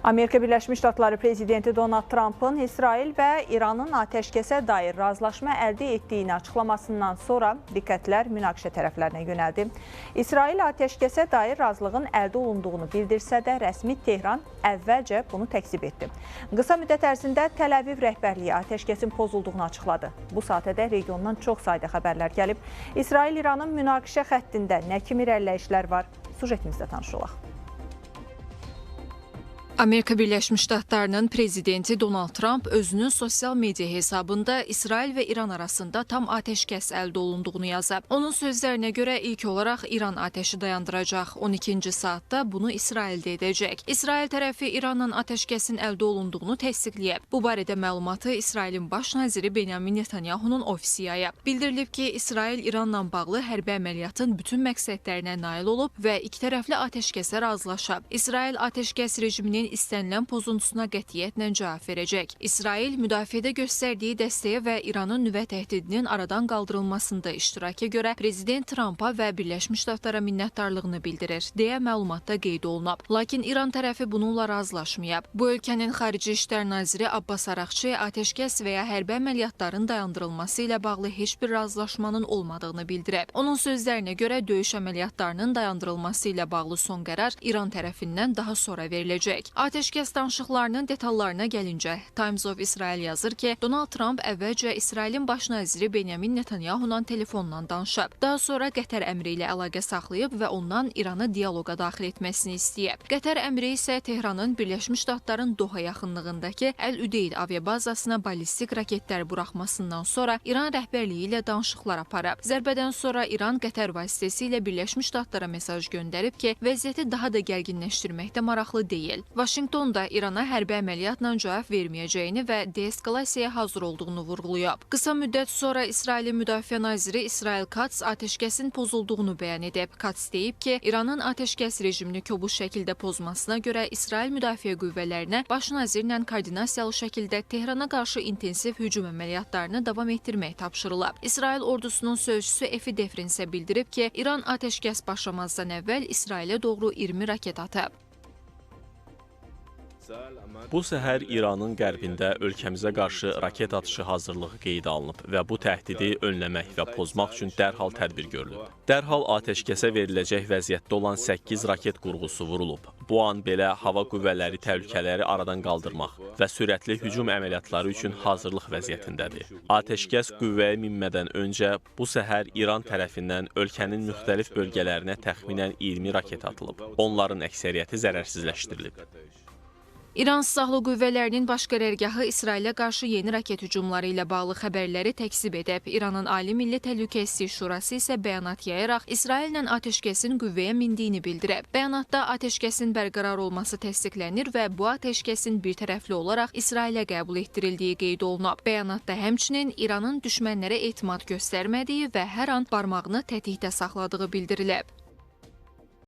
Amerika Birləşmiş Ştatları prezidenti Donald Trump'ın İsrail və İranın atəşkəsə dair razılaşma əldə etdiyini açıqlamasından sonra diqqətlər münaqişə tərəflərinə yönəldi. İsrail atəşkəsə dair razılığın əldə olunduğunu bildirsə də rəsmi Tehran əvvəlcə bunu təkzib etdi. Qısa müddət ərzində Təl-Əviv rəhbərliyi atəşkəsin pozulduğunu açıqladı. Bu saatədə regiondan çox sayda xəbərlər gəlib. İsrail-İranın münaqişə xəttində nə kimi irəliləyişlər var? Sujetimizdə tanışılaq. Amerika Birləşmiş Ştatlarının prezidenti Donald Trump özünün sosial media hesabında İsrail və İran arasında tam atəşkəs əldə olunduğunu yazıb. Onun sözlərinə görə ilk olaraq İran atəşi dayandıracaq. 12-ci saatda bunu İsrail də edəcək. İsrail tərəfi İranla atəşkəsin əldə olunduğunu təsdiqləyib. Bu barədə məlumatı İsrailin baş naziri Benyamin Netanyahunun ofisi yayıb. Bildirilib ki, İsrail İranla bağlı hərbi əməliyyatın bütün məqsədlərinə nail olub və ikitərəfli atəşkəsə razılaşıb. İsrail atəşkəs rejiminin istənilən pozuntusuna qətiyyətlə cavab verəcək. İsrail müdafiədə göstərdiyi dəstəyə və İranın nüvə təhdidinin aradan qaldırılmasında iştiraka görə prezident Trumpa və Birləşmiş Ştatlara minnətdarlığını bildirir, deyə məlumatda qeyd olunub. Lakin İran tərəfi bununla razılaşmayıb. Bu ölkənin Xarici İşlər naziri Abbas Araqçı atəşkəs və ya hərbi əməliyyatların dayandırılması ilə bağlı heç bir razılaşmanın olmadığını bildirib. Onun sözlərinə görə döyüş əməliyyatlarının dayandırılması ilə bağlı son qərar İran tərəfindən daha sonra veriləcək. Atəşkəs danışıqlarının detallarına gəlincə, Times of Israel yazır ki, Donald Trump əvvəlcə İsrailin baş naziri Benyamin Netanyahu-la telefonla danışıb. Daha sonra Qətər əmri ilə əlaqə saxlayıb və ondan İranı dialoqa daxil etməsini istəyib. Qətər əmri isə Tehranın Birləşmiş Ştatların Doha yaxınlığındakı Əl-Üdeyd aviabazasına ballistik raketlər buraxmasından sonra İran rəhbərliyi ilə danışıqlar aparıb. Zərbədən sonra İran Qətər vasitəsilə Birləşmiş Ştatlara mesaj göndərib ki, vəziyyəti daha da gərginləşdirməkdə maraqlı deyil. Vaşinqton da İrana hərbi əməliyyatla cavab verməyəcəyini və deeskalasiyaya hazır olduğunu vurğulayıb. Qısa müddət sonra İsrailin müdafiə naziri İsrail Katz atəşkəsin pozulduğunu bəyan edib. Katz deyib ki, İranın atəşkəs rejimini kobud şəkildə pozmasına görə İsrail müdafiə qüvvələrinə baş nazirlə koordinasiyalı şəkildə Tehrana qarşı intensiv hücum əməliyyatlarını davam etdirmək tapşırılıb. İsrail ordusunun sözçüsü Efi Defrin isə bildirib ki, İran atəşkəs başlamazdan əvvəl İsrailə doğru 20 raket atıb. Bu səhər İranın qərbində ölkəmizə qarşı raket atışı hazırlığı qeydə alınıb və bu təhdidi önləmək və pozmaq üçün dərhal tədbir görülüb. Dərhal atəşkəsə veriləcək vəziyyətdə olan 8 raket qurğusu vurulub. Bu an belə hava qüvvələri təhlükələri aradan qaldırmaq və sürətli hücum əməliyyatları üçün hazırlıq vəziyyətindədir. Atəşkəs qüvvəyə minmədən öncə bu səhər İran tərəfindən ölkənin müxtəlif bölgələrinə təxminən 20 raket atılıb. Onların əksəriyyəti zərərsizləşdirilib. İran Silahlı Qüvvələrinin baş qərargahı İsrailə qarşı yeni raket hücumları ilə bağlı xəbərləri təkzib edib. İranın Ali Milli Təhlükəsizlik Şurası isə bəyanat yayaraq İsraillə atəşkəsin qüvvəyə mindiyini bildirib. Bəyanatda atəşkəsin bərqərar olması təsdiqlənir və bu atəşkəsin birtərəfli olaraq İsrailə qəbul etdirildiyi qeyd olunub. Bəyanatda həmçinin İranın düşmənlərə etimad göstərmədiyi və hər an barmağını tətikdə saxladığı bildirilib.